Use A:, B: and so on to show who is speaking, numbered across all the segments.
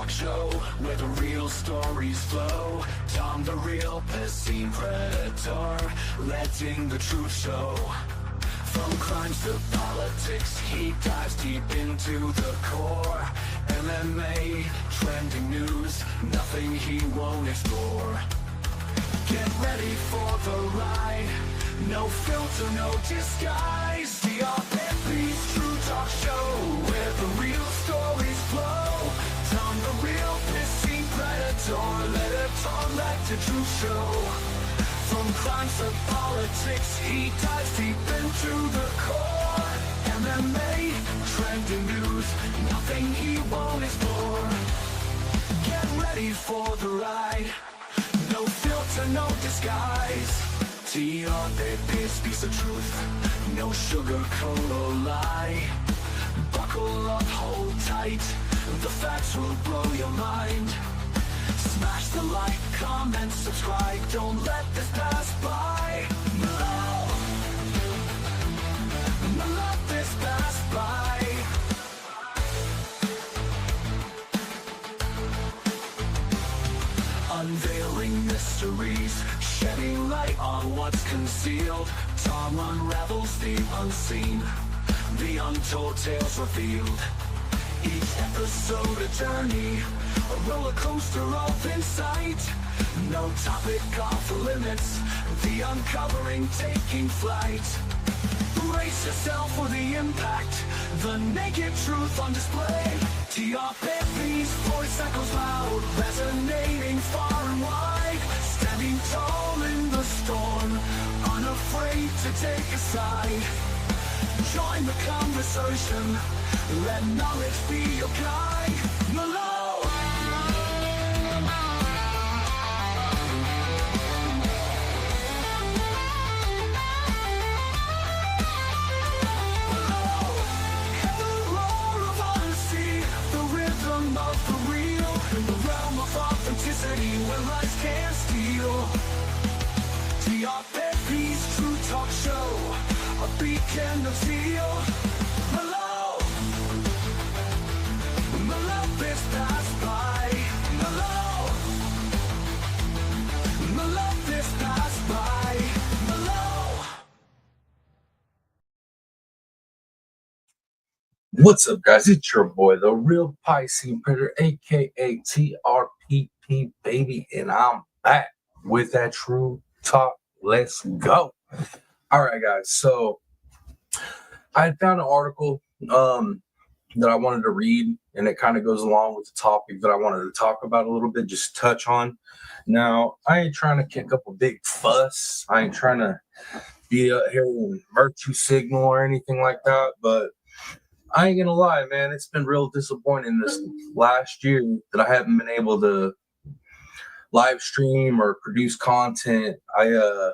A: talk show where the real stories flow. Tom the real piscine predator, letting the truth show. From crimes to politics, he dives deep into the core. MMA, trending news, nothing he won't explore. Get ready for the ride, no filter, no disguise. TRPP'S True Talk Show, where the real stories flow. Tom the real piscine predator, let the truth show. From crimes to politics, he dives deep into the core. MMA, trending news, nothing he won't explore. Get ready for the ride, no filter, no disguise. TRPP speaks the truth, no sugarcoat or lie. Buckle up, hold tight, the facts will blow your mind. Smash the like, comment, subscribe, don't let this pass by. No, let this pass by. Unveiling mysteries, shedding light on what's concealed. Tom unravels the unseen, the untold tales revealed. Each episode a journey, a roller coaster of insight. No topic off limits, the uncovering taking flight. Brace yourself for the impact, the naked truth on display. TRPP's voice echoes loud, resonating far and wide. Standing tall in the storm, unafraid to take a side. Join the conversation, let knowledge be your guide. Hello. And the roar of honesty, the rhythm of the real, in the realm of authenticity where lies can't steal. TRPP's True Talk Show, a beacon of zeal. Hello, let this pass by. Hello, let this pass by. Hello.
B: What's up, guys? It's your boy, the real Piscine Predator, aka TRPP baby, and I'm back with that true talk. Let's go. All right, guys. So I had found an article that I wanted to read, and it kind of goes along with the topic that I wanted to talk about a little bit, just touch on. Now, I ain't trying to kick up a big fuss. I ain't trying to be out here and virtue signal or anything like that, but I ain't gonna lie, man. It's been real disappointing this last year that I haven't been able to live stream or produce content. I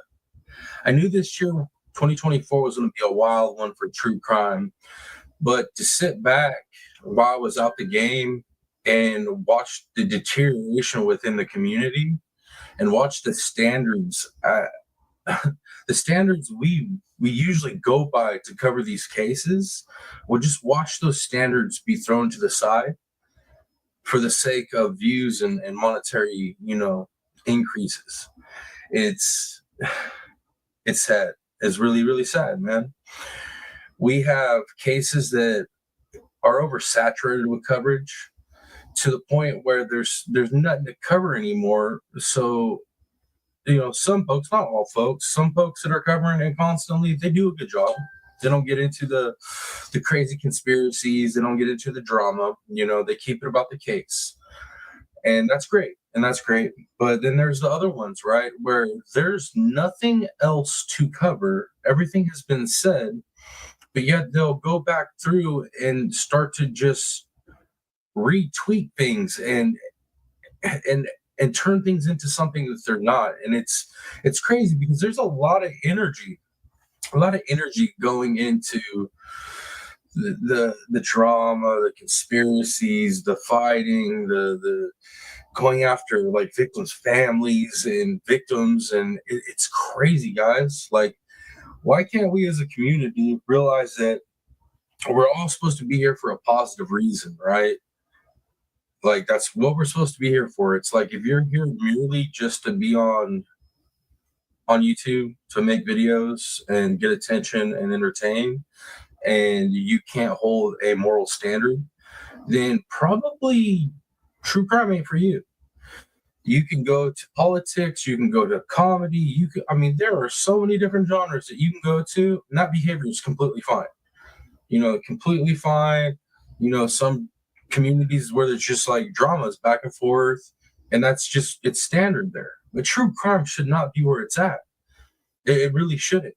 B: knew this year, 2024, was going to be a wild one for true crime, but to sit back while I was out the game and watch the deterioration within the community and watch the standards, the standards we usually go by to cover these cases, we'll just watch those standards be thrown to the side for the sake of views and monetary, increases. It's sad. It's really, really sad, man. We have cases that are oversaturated with coverage to the point where there's nothing to cover anymore. So, some folks, not all folks, some folks that are covering it constantly, they do a good job. They don't get into the crazy conspiracies. They don't get into the drama. They keep it about the case. And that's great. But then there's the other ones, right, where there's nothing else to cover. Everything has been said, but yet they'll go back through and start to just retweak things and turn things into something that they're not. And it's crazy because there's a lot of energy going into the drama, the conspiracies, the fighting, the going after like victims' families and victims, and it's crazy, guys. Like, why can't we as a community realize that we're all supposed to be here for a positive reason, right? Like, that's what we're supposed to be here for. It's like, if you're here merely just to be on YouTube to make videos and get attention and entertain, and you can't hold a moral standard, then probably true crime ain't for you. You can go to politics, you can go to comedy, I mean, there are so many different genres that you can go to, and that behavior is completely fine. Completely fine. Some communities where there's just like dramas back and forth, and it's standard there. But true crime should not be where it's at. It really shouldn't.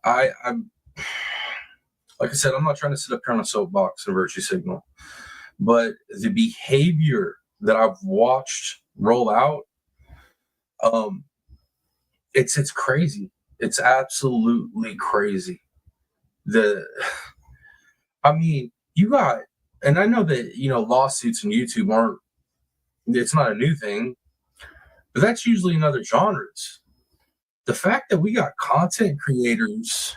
B: I'm like I said, I'm not trying to sit up here on a soapbox and virtue signal, but the behavior that I've watched roll out, it's crazy. It's absolutely crazy. I mean, and I know that lawsuits on YouTube it's not a new thing, but that's usually in other genres. The fact that we got content creators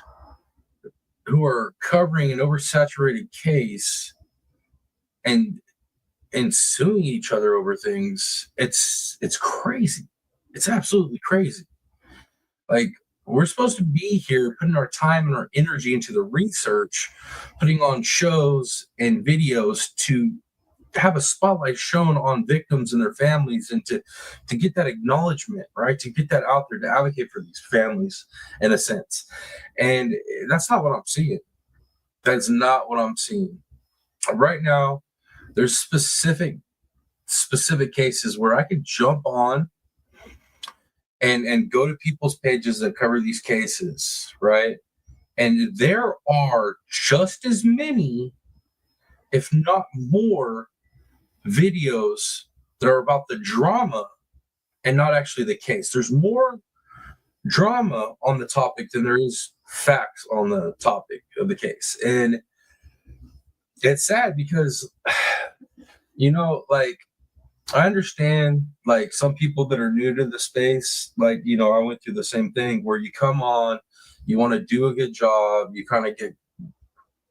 B: who are covering an oversaturated case and suing each other over things, it's crazy. It's absolutely crazy. Like, we're supposed to be here putting our time and our energy into the research, putting on shows and videos to have a spotlight shown on victims and their families, and to get that acknowledgement, right? To get that out there, to advocate for these families in a sense. And that's not what I'm seeing. That's not what I'm seeing. Right now, there's specific cases where I could jump on and go to people's pages that cover these cases, right? And there are just as many, if not more, videos that are about the drama and not actually the case. There's more drama on the topic than there is facts on the topic of the case. And it's sad because, like, I understand, like, some people that are new to the space, like, I went through the same thing where you come on, you want to do a good job, you kind of get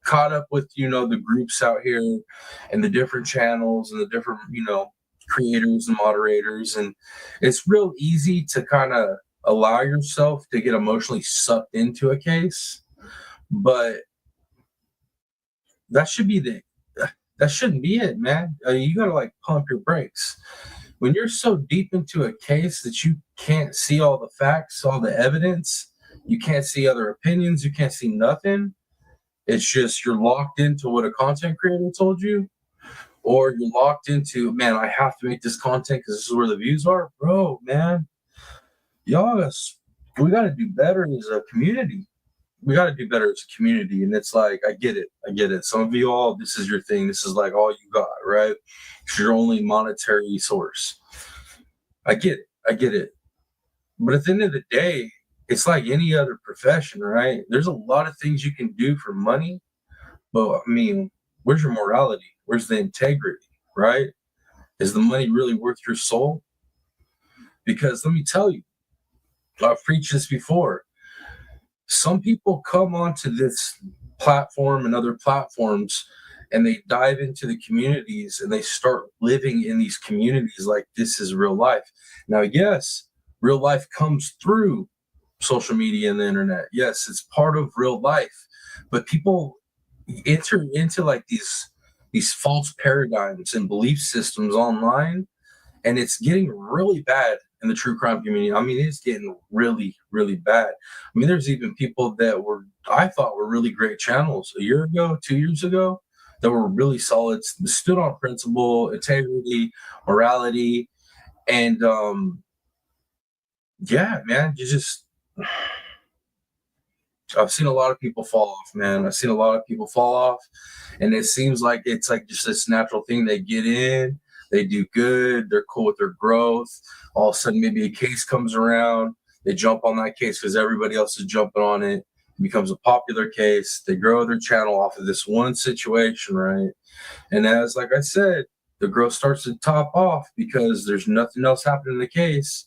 B: caught up with, the groups out here and the different channels and the different, creators and moderators. And it's real easy to kind of allow yourself to get emotionally sucked into a case. But that shouldn't be it, man. You got to, like, pump your brakes. When you're so deep into a case that you can't see all the facts, all the evidence, you can't see other opinions, you can't see nothing. It's just you're locked into what a content creator told you, or you're locked into, man, I have to make this content because this is where the views are. Bro, man, we got to do better as a community. We got to do better as a community. And it's like, I get it. Some of you all, this is your thing. This is like all you got, right? It's your only monetary source. I get it. But at the end of the day, it's like any other profession, right? There's a lot of things you can do for money, but I mean, where's your morality? Where's the integrity, right? Is the money really worth your soul? Because let me tell you, I've preached this before. Some people come onto this platform and other platforms and they dive into the communities and they start living in these communities like this is real life. Now, yes, real life comes through social media and the internet. Yes, it's part of real life, but people enter into like these false paradigms and belief systems online, and it's getting really bad in the true crime community. I mean, it's getting really, really bad. I mean, there's even people that I thought were really great channels a year ago, 2 years ago, that were really solid, stood on principle, integrity, morality, and yeah, man, I've seen a lot of people fall off, man. I've seen a lot of people fall off, and it seems like it's like just this natural thing. They get in, they do good, they're cool with their growth. All of a sudden, maybe a case comes around, they jump on that case because everybody else is jumping on it. It becomes a popular case. They grow their channel off of this one situation, right? And as, like I said, the growth starts to top off because there's nothing else happening in the case.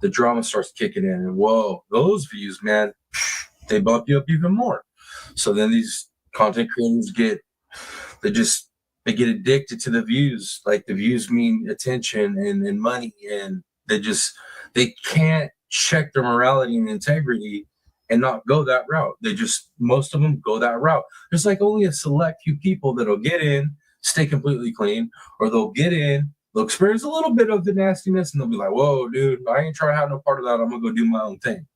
B: The drama starts kicking in, and whoa, those views, man, they bump you up even more. So then these content creators they get addicted to the views. Like the views mean attention and money, and they can't check their morality and integrity and not go that route. Most of them go that route. There's like only a select few people that'll get in, stay completely clean, or they'll get in, they'll experience a little bit of the nastiness, and they'll be like, whoa, dude, I ain't trying to have no part of that. I'm gonna go do my own thing.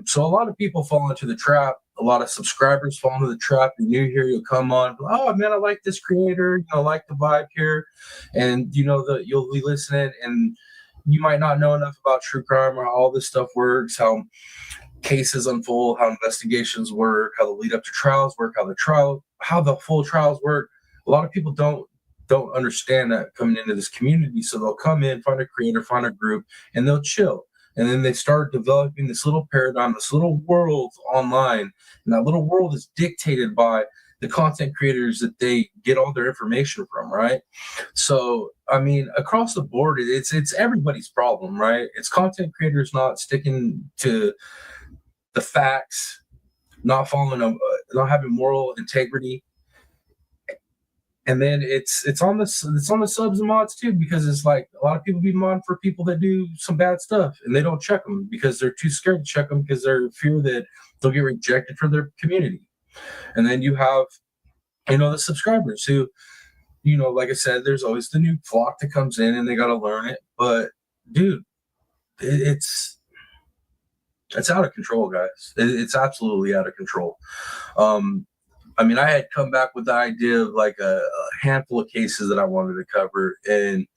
B: So a lot of people fall into the trap. A lot of subscribers fall into the trap. You're new here, you'll come on. Oh man, I like this creator. I like the vibe here, and you'll be listening, and you might not know enough about true crime or how all this stuff works, how cases unfold, how investigations work, how the lead up to trials work, how the full trials work. A lot of people don't understand that coming into this community, so they'll come in, find a creator, find a group, and they'll chill. And then they start developing this little paradigm, this little world online. And that little world is dictated by the content creators that they get all their information from, right? So, I mean, across the board, it's everybody's problem, right? It's content creators not sticking to the facts, not not having moral integrity. And then it's on the subs and mods too, because it's like a lot of people be mod for people that do some bad stuff, and they don't check them because they're too scared to check them because they're fear that they'll get rejected from their community. And then you have, the subscribers who, like I said, there's always the new flock that comes in and they got to learn it. But dude, it's out of control, guys. It's absolutely out of control. I mean, I had come back with the idea of like a handful of cases that I wanted to cover, and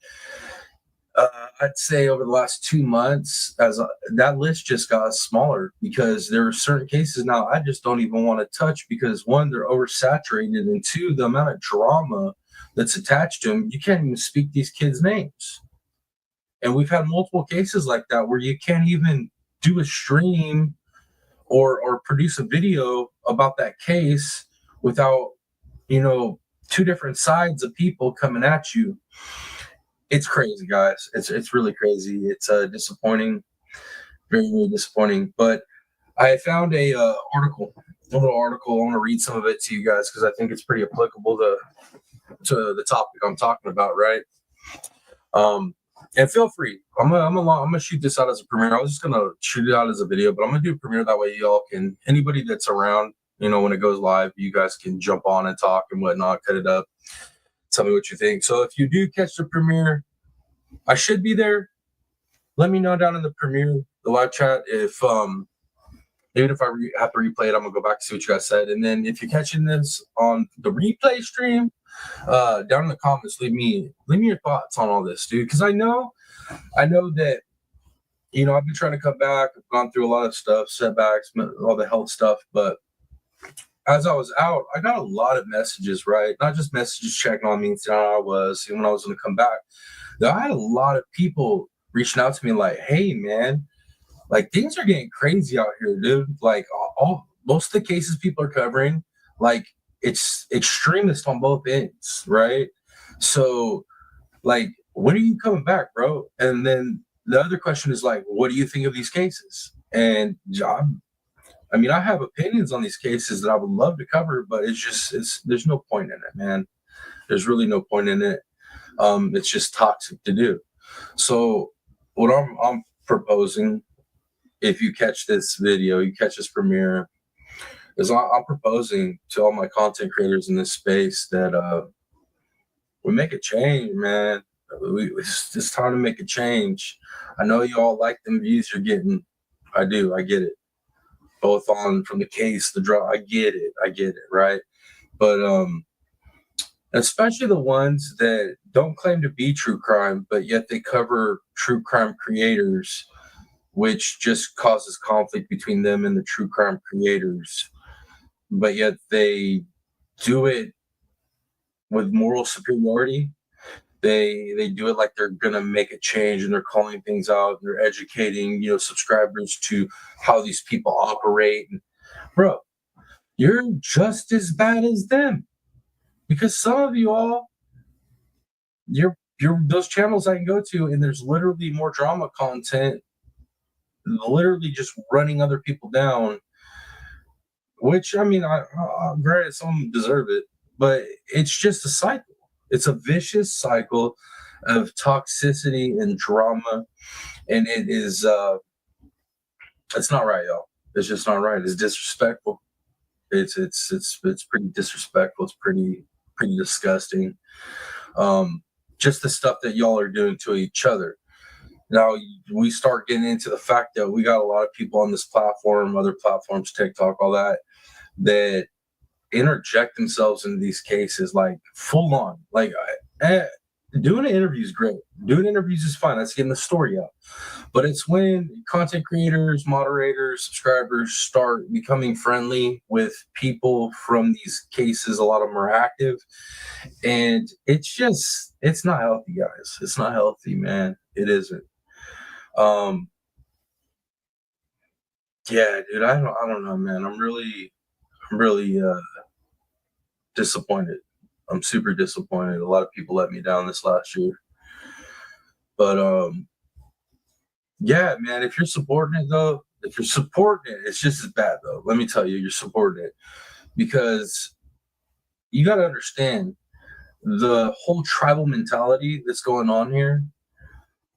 B: I'd say over the last 2 months, that list just got smaller because there are certain cases now I just don't even want to touch because one, they're oversaturated, and two, the amount of drama that's attached to them, you can't even speak these kids' names. And we've had multiple cases like that where you can't even do a stream or produce a video about that case without, two different sides of people coming at you. It's crazy, guys. It's really crazy. It's disappointing, very, very disappointing. But I found a little article. I want to read some of it to you guys because I think it's pretty applicable to the topic I'm talking about, right? And feel free. I'm gonna shoot this out as a premiere. I was just gonna shoot it out as a video, but I'm gonna do a premiere that way y'all can. Anybody that's around, when it goes live, you guys can jump on and talk and whatnot, cut it up. Tell me what you think. So if you do catch the premiere, I should be there. Let me know down in the premiere, the live chat, if even if I have to replay it, I'm gonna go back and see what you guys said. And then if you're catching this on the replay stream, down in the comments, leave me your thoughts on all this, dude. Because I know that I've been trying to come back. I've gone through a lot of stuff, setbacks, all the health stuff, but as I was out, I got a lot of messages, right? Not just messages checking on me and saying how I was and when I was going to come back. I had a lot of people reaching out to me like, hey, man, like things are getting crazy out here, dude. Like most of the cases people are covering, like it's extremist on both ends, right? So like, when are you coming back, bro? And then the other question is like, what do you think of these cases? And I mean, I have opinions on these cases that I would love to cover, but there's no point in it, man. There's really no point in it. It's just toxic to do. So what I'm proposing, if you catch this video, you catch this premiere, is I'm proposing to all my content creators in this space that we make a change, man. It's time to make a change. I know you all like them views you're getting. I do. I get it. Both on from the case, the draw. I get it, right? But especially the ones that don't claim to be true crime, but yet they cover true crime creators, which just causes conflict between them and the true crime creators. But yet they do it with moral superiority. They do it like they're gonna make a change, and they're calling things out. And they're educating, subscribers to how these people operate. Bro, you're just as bad as them, because some of you all, you're those channels I can go to, and there's literally more drama content, literally just running other people down. Which I mean, I granted some deserve it, but it's just a cycle. It's a vicious cycle of toxicity and drama, and it is it's not right, y'all. It's just not right. It's disrespectful. It's pretty disrespectful. It's pretty disgusting. Just the stuff that y'all are doing to each other. Now we start getting into the fact that we got a lot of people on this platform, other platforms, TikTok, all that interject themselves into these cases like full on. Like doing an interview is great. Doing interviews is fine. That's getting the story out. But it's when content creators, moderators, subscribers start becoming friendly with people from these cases. A lot of them are active, and it's not healthy, guys. It's not healthy, man. It isn't. Yeah, dude. I don't know, man. I'm really disappointed. I'm super disappointed. A lot of people let me down this last year. But yeah, man, if you're supporting it though, it's just as bad though. Let me tell you, you're supporting it because you got to understand the whole tribal mentality that's going on here,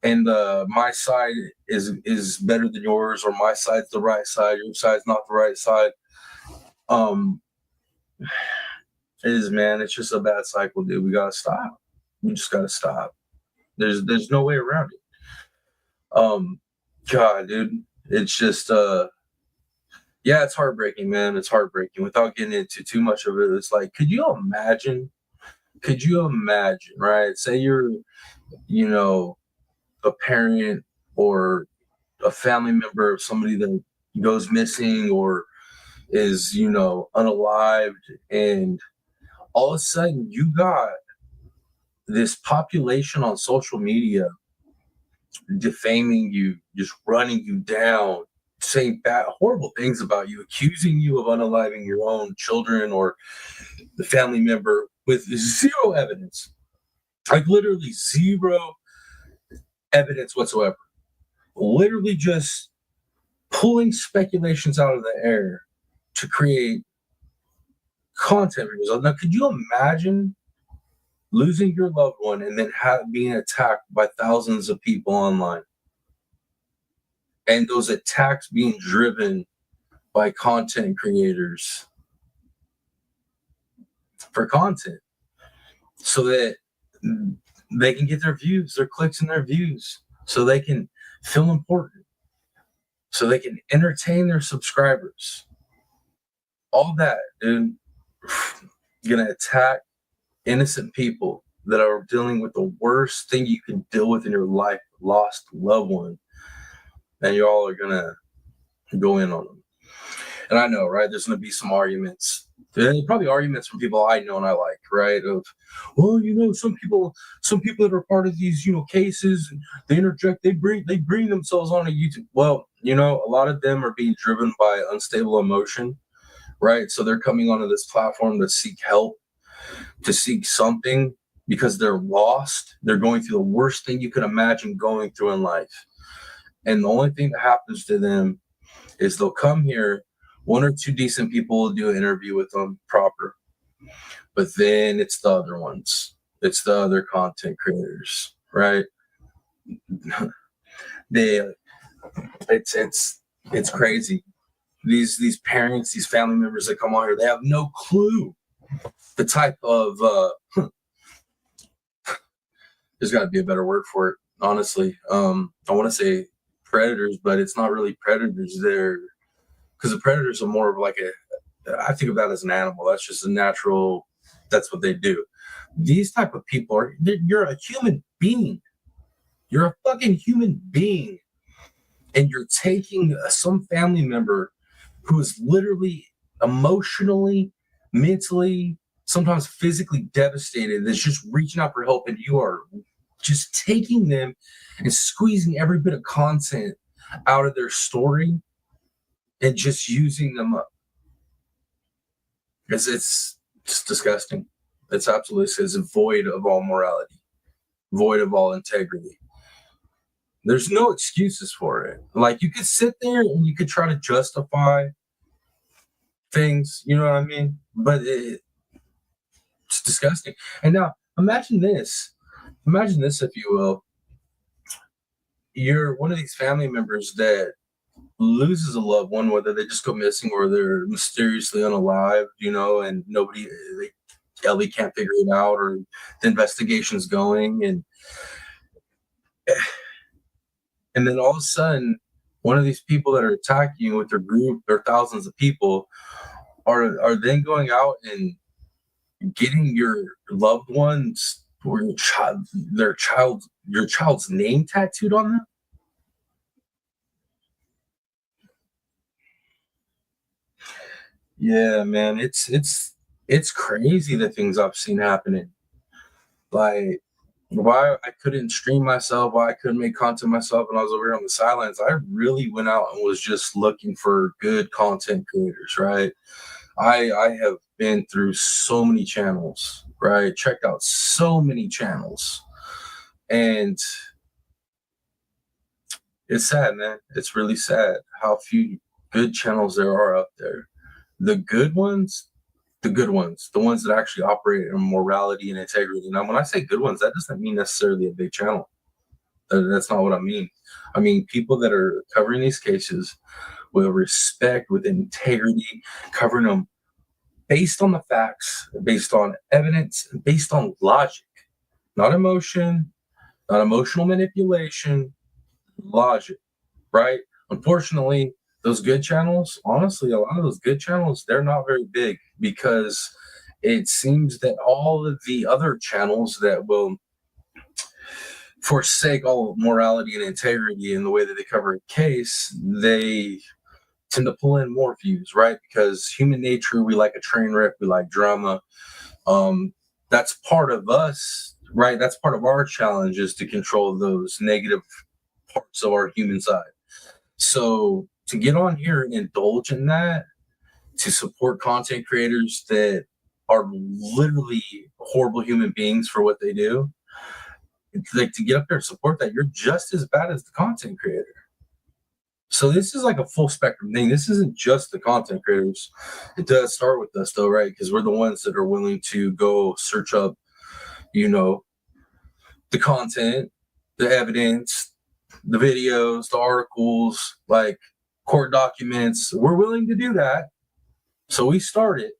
B: and my side is better than yours, or my side's the right side, your side's not the right side. It is, man. It's just a bad cycle, dude. We gotta stop. We just gotta stop. There's no way around it. God, dude, it's just yeah, it's heartbreaking, man. It's heartbreaking. Without getting into too much of it, it's like, could you imagine, right? Say you're, a parent or a family member of somebody that goes missing or is, unalived, and all of a sudden you got this population on social media defaming you, just running you down, saying bad, horrible things about you, accusing you of unaliving your own children or the family member with zero evidence, like literally zero evidence whatsoever, literally just pulling speculations out of the air to create content results. Now, could you imagine losing your loved one and then being attacked by thousands of people online, and those attacks being driven by content creators for content so that they can get their views, their clicks and their views, so they can feel important, so they can entertain their subscribers? All that, dude, gonna attack innocent people that are dealing with the worst thing you can deal with in your life, lost loved one, and y'all are gonna go in on them. And I know, right? There's gonna be some arguments. There's probably arguments from people I know and I like, right? Of, well, some people that are part of these, cases, they interject, they bring themselves on a YouTube. Well, a lot of them are being driven by unstable emotion, right? So they're coming onto this platform to seek help, to seek something, because they're lost. They're going through the worst thing you could imagine going through in life. And the only thing that happens to them is they'll come here, one or two decent people will do an interview with them proper. But then it's the other ones. It's the other content creators, right? It's crazy. These parents, these family members that come on here, they have no clue the type of there's got to be a better word for it, honestly. I want to say predators, but it's not really predators there, because the predators are more of like I think of that as an animal. That's just a natural, that's what they do. These type of people you're a human being. You're a fucking human being, and you're taking some family member who is literally emotionally, mentally, sometimes physically devastated, that's just reaching out for help, and you are just taking them and squeezing every bit of content out of their story and just using them up. Because it's disgusting. It's absolutely, it's void of all morality, void of all integrity. There's no excuses for it. Like, you could sit there and you could try to justify things, you know what I mean? But disgusting. And now imagine this, if you will. You're one of these family members that loses a loved one, whether they just go missing or they're mysteriously unalive, and Ellie can't figure it out, or the investigation's going, and then all of a sudden, one of these people that are attacking you with their group, or thousands of people, are then going out and getting your loved ones or your child's name tattooed on them. Yeah, man, it's crazy the things I've seen happening. Like, why I couldn't stream myself, why I couldn't make content myself when I was over here on the sidelines. I really went out and was just looking for good content creators, right? I have been through so many channels, right? Checked out so many channels. And it's sad, man. It's really sad how few good channels there are out there. The good ones, the ones that actually operate in morality and integrity. Now, when I say good ones, that doesn't mean necessarily a big channel. That's not what I mean. I mean people that are covering these cases with respect, with integrity, covering them based on the facts, based on evidence, based on logic, not emotion, not emotional manipulation, logic, right? Unfortunately, those good channels, honestly, a lot of those good channels, they're not very big because it seems that all of the other channels that will forsake all morality and integrity in the way that they cover a case, they tend to pull in more views, right? Because human nature, we like a train wreck, we like drama. That's part of us, right? That's part of our challenge, is to control those negative parts of our human side. So to get on here and indulge in that, to support content creators that are literally horrible human beings for what they do, it's like, to get up there and support that, you're just as bad as the content creator. So this is like a full spectrum thing. This isn't just the content creators. It does start with us though, right? Because we're the ones that are willing to go search up, the content, the evidence, the videos, the articles, like court documents. We're willing to do that. So we started.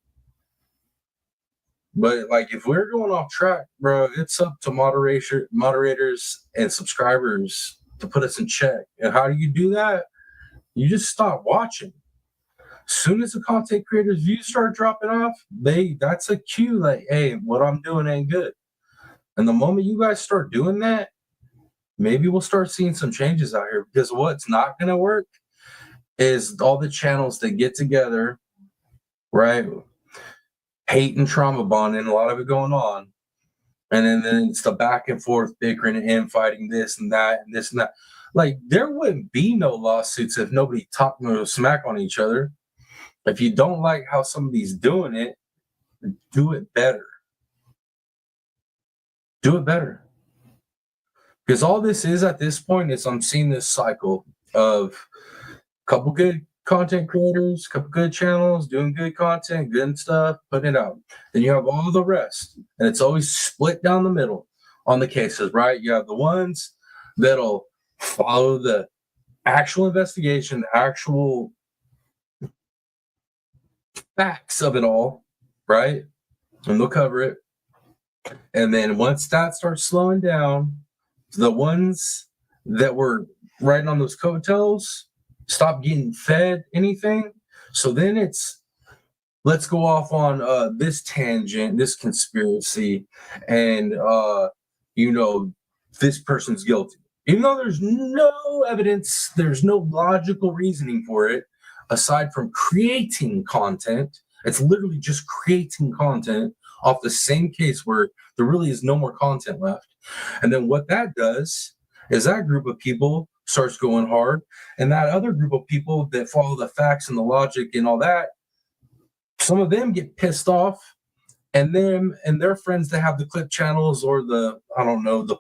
B: But like, if we're going off track, bro, it's up to moderators and subscribers to put us in check. And how do you do that? You just stop watching. As soon as the content creators' views start dropping off, that's a cue, like, hey, what I'm doing ain't good. And the moment you guys start doing that, maybe we'll start seeing some changes out here. Because what's not going to work is all the channels that get together, right? Hate and trauma bonding, a lot of it going on. And then it's the back and forth bickering and infighting, this and that and this and that. Like, there wouldn't be no lawsuits if nobody talked no smack on each other. If you don't like how somebody's doing it, do it better. Do it better. Because all this is at this point is, I'm seeing this cycle of a couple good content creators, a couple good channels doing good content, good stuff, putting it out. Then you have all the rest, and it's always split down the middle on the cases, right? You have the ones that'll follow the actual investigation, the actual facts of it all, right? And they'll cover it. And then once that starts slowing down, the ones that were riding on those coattails stop getting fed anything. So then it's, let's go off on this tangent, this conspiracy, and this person's guilty. Even though there's no evidence, there's no logical reasoning for it, aside from creating content. It's literally just creating content off the same case where there really is no more content left. And then what that does is that group of people starts going hard, and that other group of people that follow the facts and the logic and all that, some of them get pissed off, and them and their friends that have the clip channels or the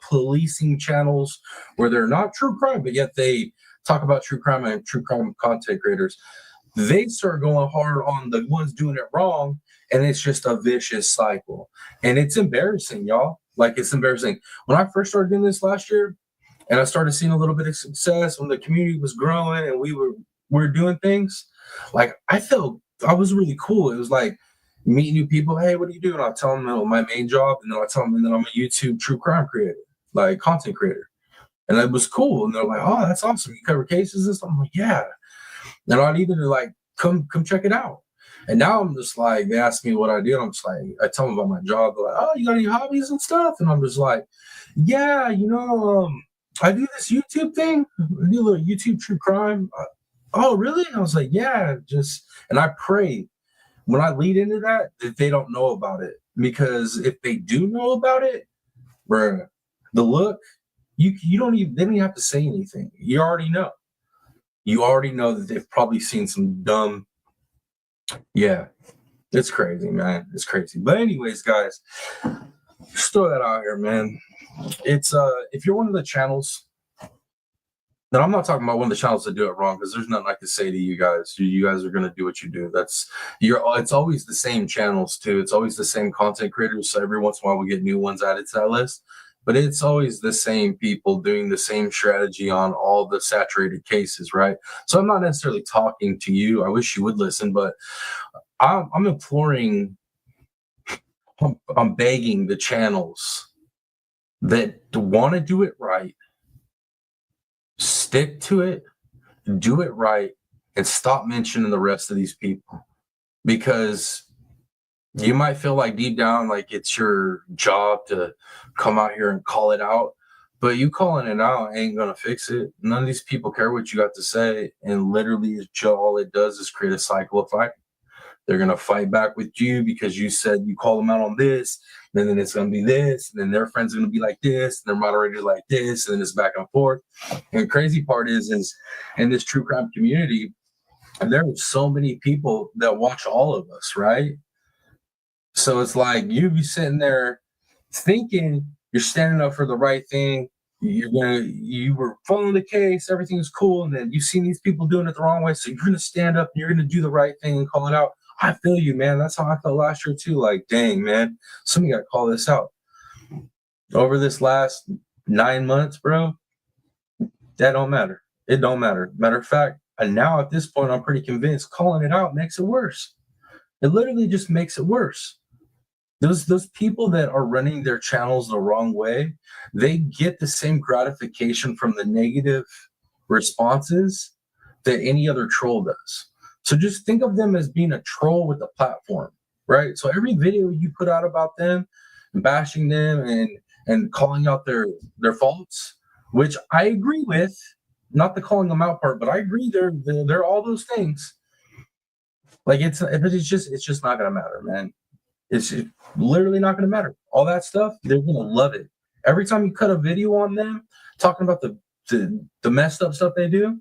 B: policing channels where they're not true crime, but yet they talk about true crime and true crime content creators, they start going hard on the ones doing it wrong, and it's just a vicious cycle. And it's embarrassing, y'all. Like, it's embarrassing. When I first started doing this last year, and I started seeing a little bit of success when the community was growing and we were doing things, like, I was really cool. It was like meeting new people. Hey, what do you do? And I'll tell them my main job, and then I'll tell them that I'm a YouTube true crime creator, like content creator. And it was cool. And they're like, oh, that's awesome. You cover cases and stuff. I'm like, yeah. And I'd either like, come check it out. And now I'm just like, they ask me what I do. And I'm just like, I tell them about my job. They're like, oh, you got any hobbies and stuff? And I'm just like, yeah, I do this YouTube thing. I do a little YouTube true crime. Oh, really? And I was like, yeah, and I pray when I lead into that they don't know about it. Because if they do know about it, bruh, the look, they don't even have to say anything. You already know. You already know that they've probably seen some dumb. Yeah, it's crazy, man. It's crazy. But anyways, guys, just throw that out here, man. It's if you're one of the channels, then I'm not talking about one of the channels that do it wrong, because there's nothing I can say to you guys. You guys are gonna do what you do. It's always the same channels too. It's always the same content creators. So every once in a while we get new ones added to that list. But it's always the same people doing the same strategy on all the saturated cases, right? So I'm not necessarily talking to you. I wish you would listen, but I'm imploring, I'm begging the channels that want to do it right, stick to it, do it right, and stop mentioning the rest of these people. Because you might feel like deep down like it's your job to come out here and call it out, but you calling it out ain't gonna fix it. None of these people care what you got to say, and literally all it does is create a cycle of fight. They're gonna fight back with you because you said you call them out on this, and then it's gonna be this, and then their friends are gonna be like this, and their moderators like this, and then it's back and forth. And the crazy part is in this true crime community, there are so many people that watch all of us, right? So it's like you be sitting there thinking you're standing up for the right thing. You were following the case, everything is cool, and then you've seen these people doing it the wrong way. So you're gonna stand up and you're gonna do the right thing and call it out. I feel you, man. That's how I felt last year too. Like, dang, man, somebody gotta call this out. Over this last 9 months, bro, that don't matter. It don't matter. Matter of fact, and now at this point, I'm pretty convinced calling it out makes it worse. It literally just makes it worse. Those people that are running their channels the wrong way, they get the same gratification from the negative responses that any other troll does. So just think of them as being a troll with a platform, right? So every video you put out about them, bashing them and calling out their faults, which I agree with, not the calling them out part, but I agree they're all those things. Like it's just not gonna matter, man. It's literally not going to matter. All that stuff, they're going to love it. Every time you cut a video on them talking about the messed up stuff they do,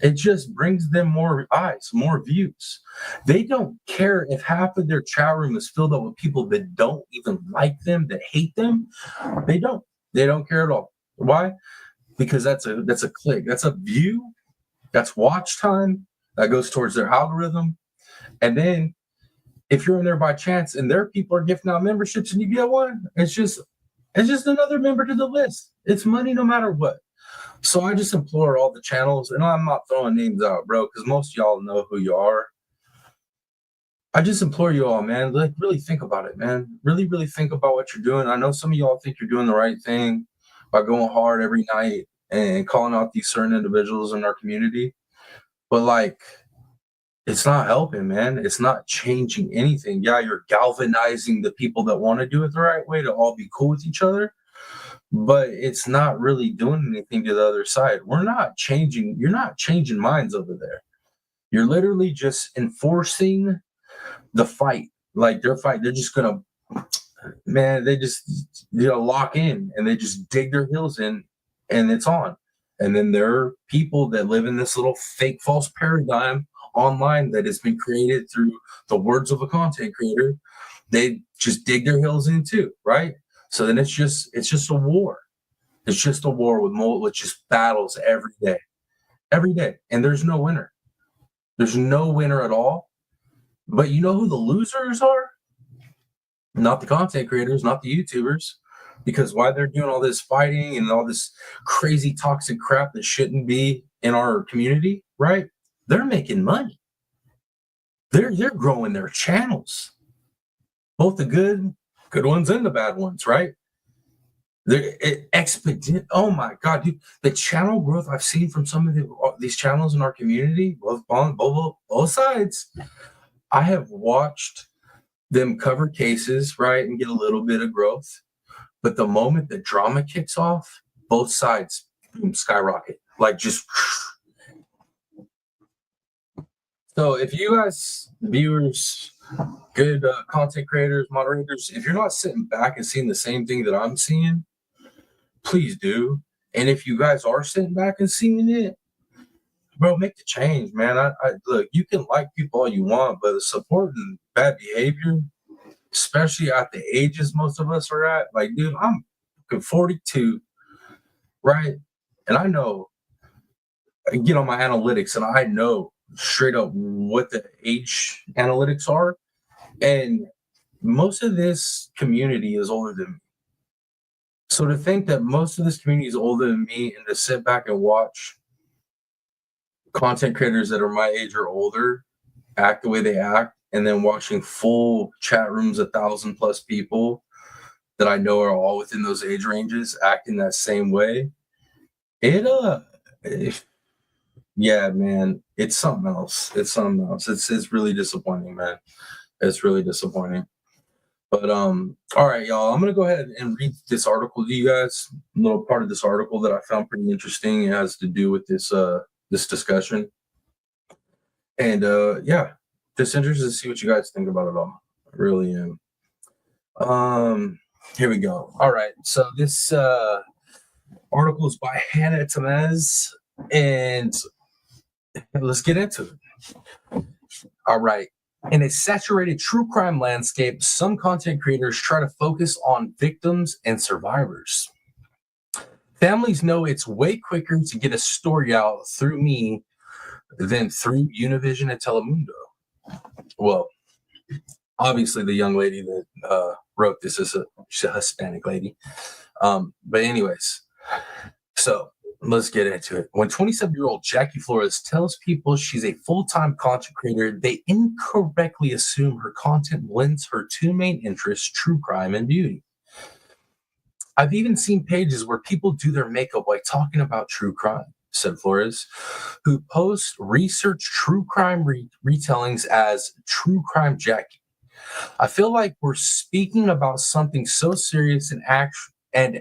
B: it just brings them more eyes, more views. They don't care if half of their chat room is filled up with people that don't even like them, that hate them. They don't. They don't care at all. Why? Because that's a click. That's a view. That's watch time. That goes towards their algorithm. And then if you're in there by chance and their people are gifting out memberships and you get one, it's just another member to the list. It's money no matter what. So I just implore all the channels, and I'm not throwing names out, bro, because most of y'all know who you are. I just implore you all, man, like really think about it, man. Really, really think about what you're doing. I know some of y'all think you're doing the right thing by going hard every night and calling out these certain individuals in our community. But like, it's not helping, man. It's not changing anything. Yeah, you're galvanizing the people that want to do it the right way to all be cool with each other, but it's not really doing anything to the other side. You're not changing minds over there. You're literally just enforcing the fight. Like their fight, they're just gonna, man, they just lock in and they just dig their heels in and it's on. And then there are people that live in this little fake false paradigm online that has been created through the words of a content creator. They just dig their heels in too, right? So then it's just a war. It's just a war with just battles every day, and there's no winner. There's no winner at all. But you know who the losers are? not the content creators, not the YouTubers, because why they're doing all this fighting and all this crazy toxic crap that shouldn't be in our community, right? They're making money. They're growing their channels, both the good ones and the bad ones, right? Oh my god, dude, the channel growth I've seen from some of these channels in our community, both sides. I have watched them cover cases, right, and get a little bit of growth. But the moment the drama kicks off, both sides boom, skyrocket. Like just so if you guys, viewers, good content creators, moderators, if you're not sitting back and seeing the same thing that I'm seeing, please do. And if you guys are sitting back and seeing it, bro, make the change, man. I look, you can like people all you want, but supporting bad behavior, especially at the ages most of us are at, like, dude, I'm 42, right? And I know, I get on my analytics and I know straight up what the age analytics are. And most of this community is older than me. So to think that most of this community is older than me and to sit back and watch content creators that are my age or older act the way they act, and then watching full chat rooms, 1,000+ people that I know are all within those age ranges acting that same way, yeah, man, it's something else. It's something else. It's really disappointing, man. It's really disappointing. But all right, y'all. I'm gonna go ahead and read this article to you guys. A little part of this article that I found pretty interesting. It has to do with this discussion. And yeah, just interested to see what you guys think about it all. I really am. Here we go. All right. So this article is by Hannah Tamez, and let's get into it. All right. In a saturated true crime landscape, some content creators try to focus on victims and survivors. Families know it's way quicker to get a story out through me than through Univision and Telemundo. Well, obviously the young lady that wrote this is she's a Hispanic lady. But anyways, so let's get into it. When 27-year-old Jackie Flores tells people she's a full-time content creator, they incorrectly assume her content blends her two main interests, true crime and beauty. I've even seen pages where people do their makeup while talking about true crime, said Flores, who posts research true crime retellings as True Crime Jackie. I feel like we're speaking about something so serious and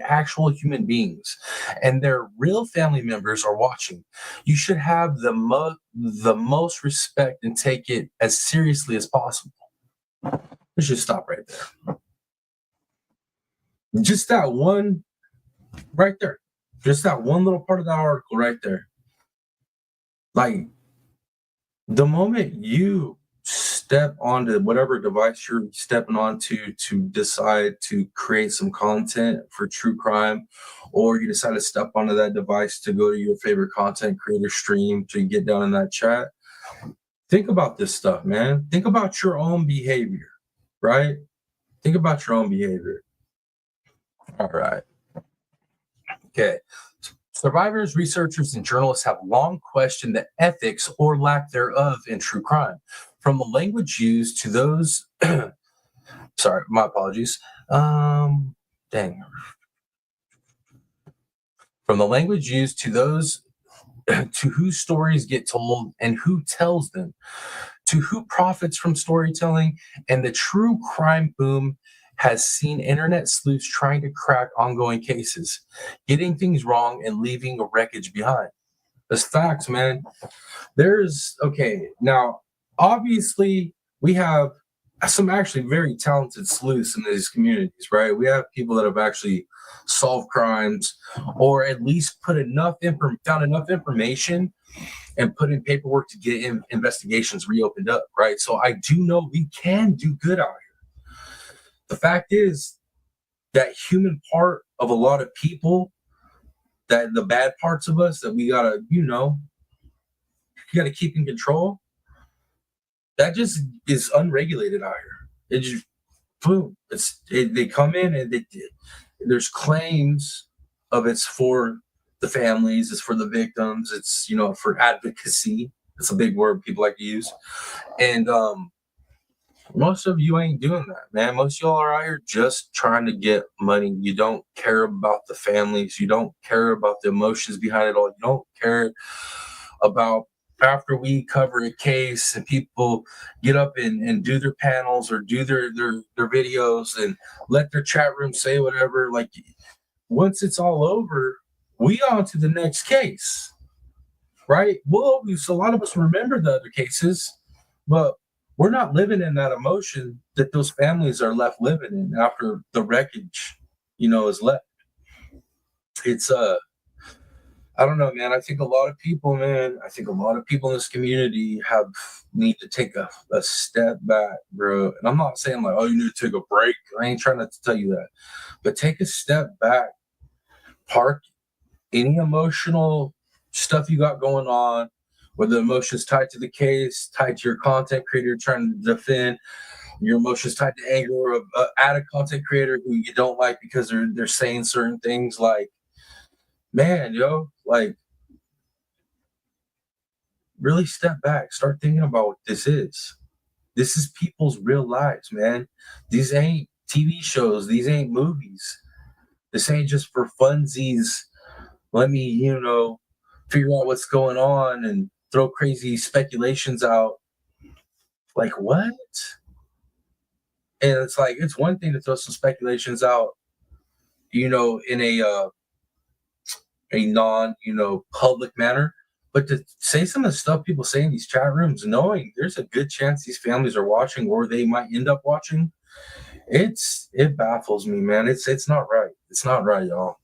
B: actual human beings, and their real family members are watching. You should have the most respect and take it as seriously as possible. We should stop right there. Just that one right there. Just that one little part of the article right there. Like, the moment you step onto whatever device you're stepping onto to decide to create some content for true crime, or you decide to step onto that device to go to your favorite content creator stream to get down in that chat, think about this stuff, man. Think about your own behavior, right? Think about your own behavior. All right. Okay. Survivors, researchers, and journalists have long questioned the ethics or lack thereof in true crime. From the language used to those, sorry, my apologies. From the language used to those to whose stories get told and who tells them, to who profits from storytelling, and the true crime boom has seen internet sleuths trying to crack ongoing cases, getting things wrong and leaving a wreckage behind. That's facts, man. Now, obviously, we have some actually very talented sleuths in these communities, right? We have people that have actually solved crimes or at least found enough information and put in paperwork to get investigations reopened up, right? So I do know we can do good out here. The fact is that human part of a lot of people, that the bad parts of us that we gotta, keep in control, that just is unregulated out here. boom, they come in and there's claims of it's for the families, it's for the victims, it's for advocacy. It's a big word people like to use, and most of you ain't doing that, man. Most of y'all are out here just trying to get money. You don't care about the families. You don't care about the emotions behind it all. You don't care about after we cover a case and people get up and do their panels or do their videos and let their chat room say whatever. Like once it's all over, we on to the next case, right? Well, so a lot of us remember the other cases, but we're not living in that emotion that those families are left living in after the wreckage, is left. It's I don't know, man. I think a lot of people, in this community need to take a step back, bro. And I'm not saying like, oh, you need to take a break. I ain't trying to tell you that, but take a step back, park any emotional stuff you got going on, whether the emotions tied to the case, tied to your content creator trying to defend, your emotions tied to anger, or at a content creator who you don't like because they're saying certain things. Like, man, like really step back, start thinking about what this is. This is people's real lives, man. These ain't TV shows. These ain't movies. This ain't just for funsies. Let me, figure out what's going on and throw crazy speculations out. Like, what? And it's like, it's one thing to throw some speculations out, in a non, public manner. But to say some of the stuff people say in these chat rooms, knowing there's a good chance these families are watching or they might end up watching, it baffles me, man. It's not right. It's not right, y'all.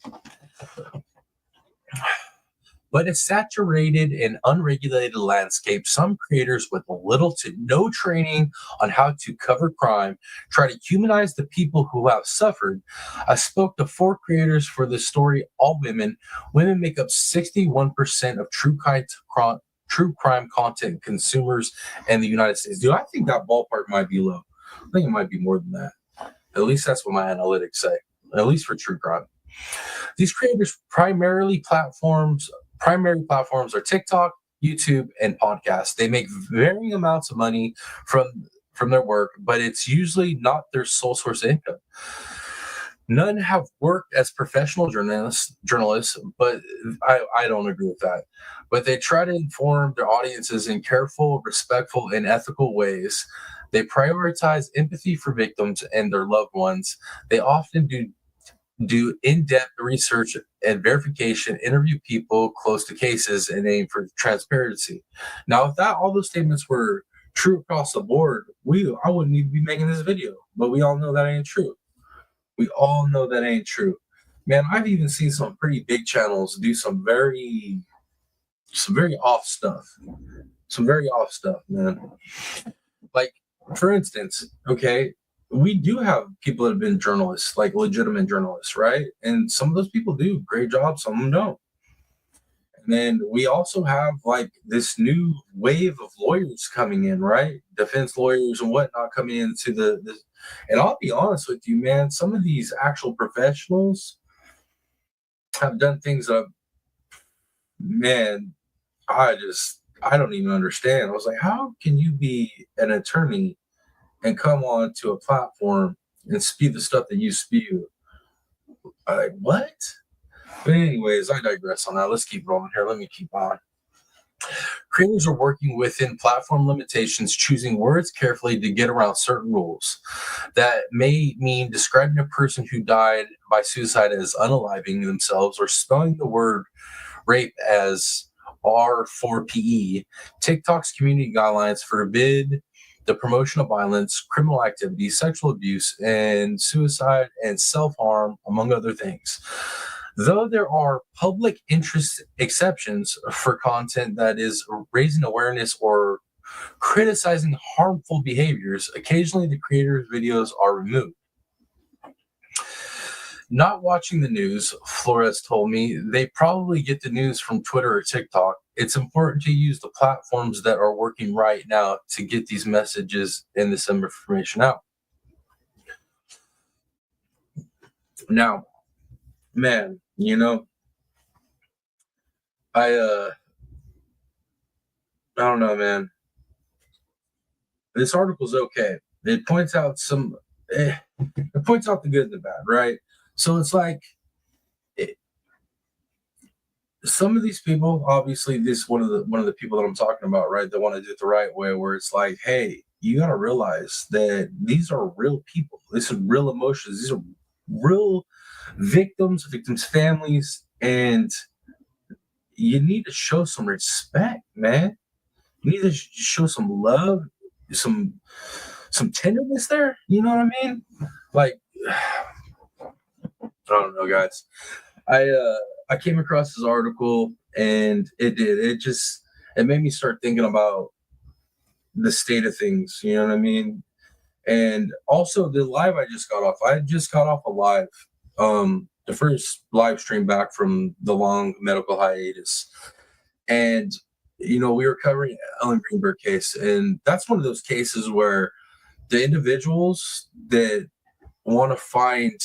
B: But a saturated and unregulated landscape, some creators with little to no training on how to cover crime try to humanize the people who have suffered. I spoke to 4 creators for this story, all women. Women make up 61% of true crime content consumers in the United States. Dude, I think that ballpark might be low. I think it might be more than that. At least that's what my analytics say, at least for true crime. These creators' primary platforms are TikTok, YouTube, and podcasts. They make varying amounts of money from their work, but it's usually not their sole source of income. None have worked as professional journalists, but I don't agree with that. But they try to inform their audiences in careful, respectful, and ethical ways. They prioritize empathy for victims and their loved ones. They often do in-depth research and verification, interview people close to cases, and aim for transparency. Now, if all those statements were true across the board, I wouldn't even be making this video. But we all know that ain't true. We all know that ain't true. Man, I've even seen some pretty big channels do some very off stuff. Some very off stuff, man. Like, for instance, okay, we do have people that have been journalists, like legitimate journalists, right? And some of those people do great jobs, some of them don't. And then we also have like this new wave of lawyers coming in, right? Defense lawyers and whatnot coming into the and I'll be honest with you, man, some of these actual professionals have done things that, man, I don't even understand. I was like, how can you be an attorney and come on to a platform and spew the stuff that you spew? Like, what? But anyways, I digress on that. Let's keep rolling here. Let me keep on. Creators are working within platform limitations, choosing words carefully to get around certain rules. That may mean describing a person who died by suicide as unaliving themselves or spelling the word rape as R4PE. TikTok's community guidelines forbid the promotion of violence, criminal activity, sexual abuse, and suicide and self-harm, among other things. Though there are public interest exceptions for content that is raising awareness or criticizing harmful behaviors, occasionally the creator's videos are removed. Not watching the news, Flores told me, they probably get the news from Twitter or TikTok. It's important to use the platforms that are working right now to get these messages and this information out. Now, man, I don't know, man. This article's okay. It points out it points out the good and the bad, right? So it's like it, some of these people, obviously, this one of the people that I'm talking about, right? That want to do it the right way, where it's like, hey, you got to realize that these are real people. These are real emotions. These are real victims, families, and you need to show some respect, man. You need to show some love, some tenderness there. You know what I mean? Like, I don't know, guys. I came across this article and it made me start thinking about the state of things. You know what I mean? And also the live I just got off. I just got off a live, the first live stream back from the long medical hiatus, and we were covering Ellen Greenberg case, and that's one of those cases where the individuals that want to find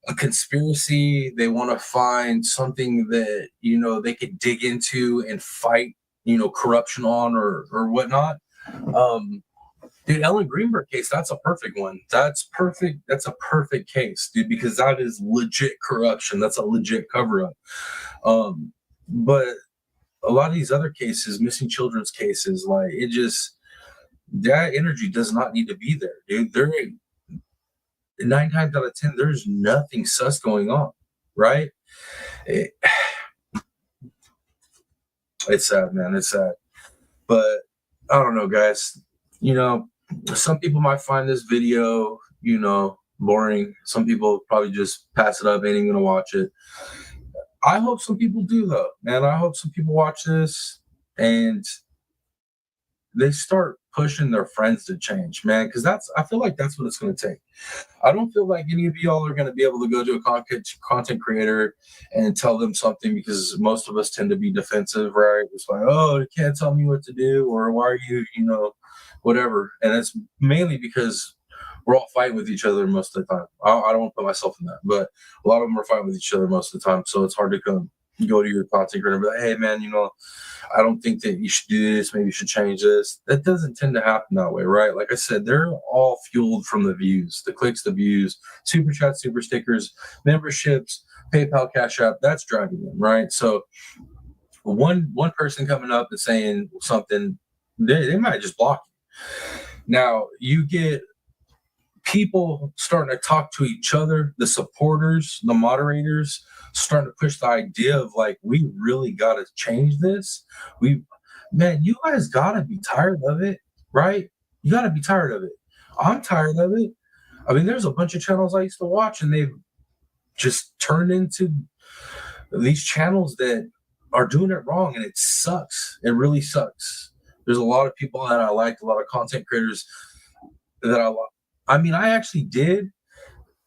B: a conspiracy, they want to find something that they could dig into and fight corruption on or whatnot. The Ellen Greenberg case, that's a perfect one. That's perfect. That's a perfect case, dude, because that is legit corruption. That's a legit cover up. But a lot of these other cases, missing children's cases, like that energy does not need to be there, dude. There 9 times out of 10, there's nothing sus going on, right? It, it's sad, man. It's sad. But I don't know, guys. Some people might find this video, boring. Some people probably just pass it up, ain't even gonna watch it. I hope some people do, though, man. I hope some people watch this and they start pushing their friends to change, man, because I feel like that's what it's going to take. I don't feel like any of y'all are going to be able to go to a content creator and tell them something, because most of us tend to be defensive, right? It's like, oh, you can't tell me what to do, or why are you, whatever. And it's mainly because we're all fighting with each other most of the time. I don't want to put myself in that, but a lot of them are fighting with each other most of the time. So it's hard to go to your content creator and be like, hey, man, I don't think that you should do this. Maybe you should change this. That doesn't tend to happen that way, right? Like I said, they're all fueled from the views, the clicks, the views, super chats, super stickers, memberships, PayPal, Cash App. That's driving them, right? So one person coming up and saying something, they might just block you. Now you get people starting to talk to each other, the supporters, the moderators, starting to push the idea of like, we really got to change this. Man, you guys got to be tired of it, right? You got to be tired of it. I'm tired of it. I mean, there's a bunch of channels I used to watch, and they've just turned into these channels that are doing it wrong, and it sucks. It really sucks. There's a lot of people that I like, a lot of content creators that I like. I mean, I actually did.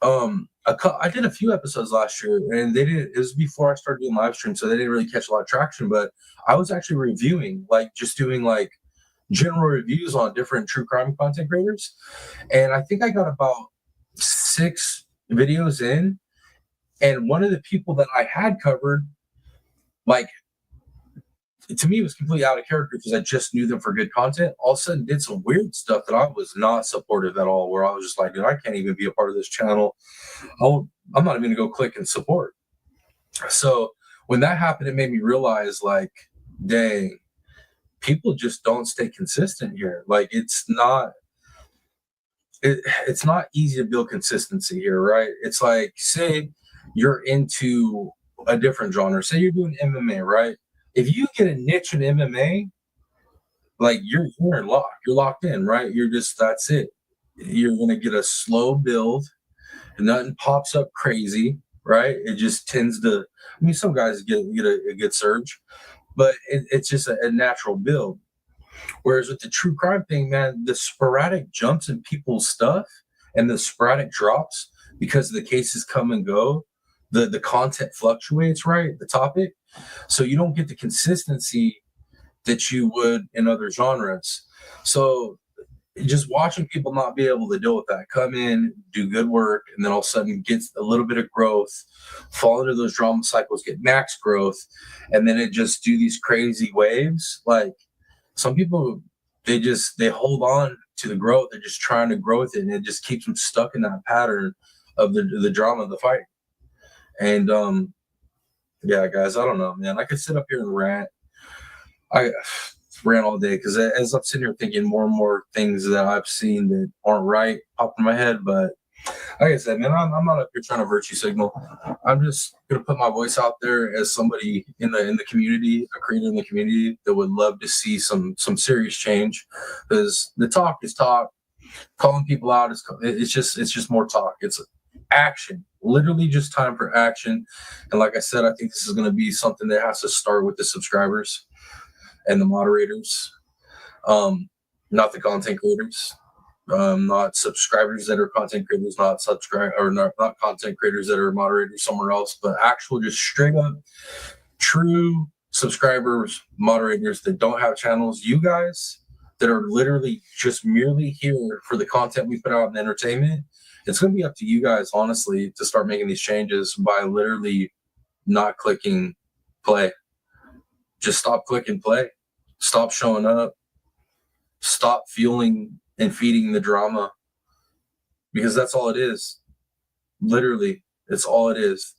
B: I did a few episodes last year, and it was before I started doing live streams, so they didn't really catch a lot of traction. But I was actually reviewing, like, just doing like general reviews on different true crime content creators, and I think I got about 6 videos in, and one of the people that I had covered, like, to me, it was completely out of character because I just knew them for good content. All of a sudden, did some weird stuff that I was not supportive at all. Where I was just like, dude, I can't even be a part of this channel. I'm not even gonna go click and support. So when that happened, it made me realize, like, dang, people just don't stay consistent here. Like, it's not easy to build consistency here, right? It's like, say you're into a different genre. Say you're doing MMA, right? If you get a niche in MMA, like, you're locked. You're locked in, right? That's it. You're gonna get a slow build. Nothing pops up crazy, right? It just tends to. I mean, some guys get a good surge, but it's just a natural build. Whereas with the true crime thing, man, the sporadic jumps in people's stuff and the sporadic drops, because the cases come and go, the content fluctuates, right? The topic. So you don't get the consistency that you would in other genres. So just watching people not be able to deal with that, come in, do good work, and then all of a sudden get a little bit of growth, fall into those drama cycles, get max growth, and then it just do these crazy waves. Like some people, they hold on to the growth. They're just trying to grow with it, and it just keeps them stuck in that pattern of the drama of the fight. And yeah, guys, I don't know, man. I could sit up here and rant. I ran all day because as I'm sitting here thinking more and more things that I've seen that aren't right pop in my head. But like I said, man, I'm not up here trying to virtue signal. I'm just gonna put my voice out there as somebody in the community, a creator in the community that would love to see some serious change. Because the talk is talk, calling people out is it's just more talk. It's action, literally just time for action. And like I said, I think this is gonna be something that has to start with the subscribers and the moderators, not the content creators, not subscribers that are content creators, not content creators that are moderators somewhere else, but actual just straight up true subscribers, moderators that don't have channels. You guys that are literally just merely here for the content we put out in entertainment. It's going to be up to you guys, honestly, to start making these changes by literally not clicking play. Just stop clicking play. Stop showing up. Stop fueling and feeding the drama. Because that's all it is. Literally, it's all it is.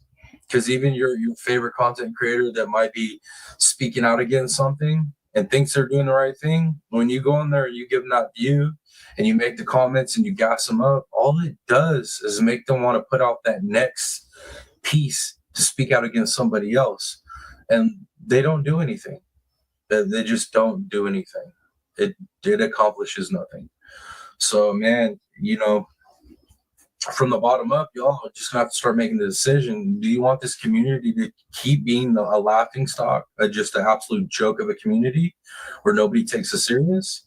B: Because even your favorite content creator that might be speaking out against something and thinks they're doing the right thing, when you go in there and you give them that view and you make the comments and you gas them up, all it does is make them want to put out that next piece to speak out against somebody else. And they don't do anything. They just don't do anything. It accomplishes nothing. So, man, from the bottom up, y'all are just gonna have to start making the decision. Do you want this community to keep being a laughing stock, just an absolute joke of a community where nobody takes it serious?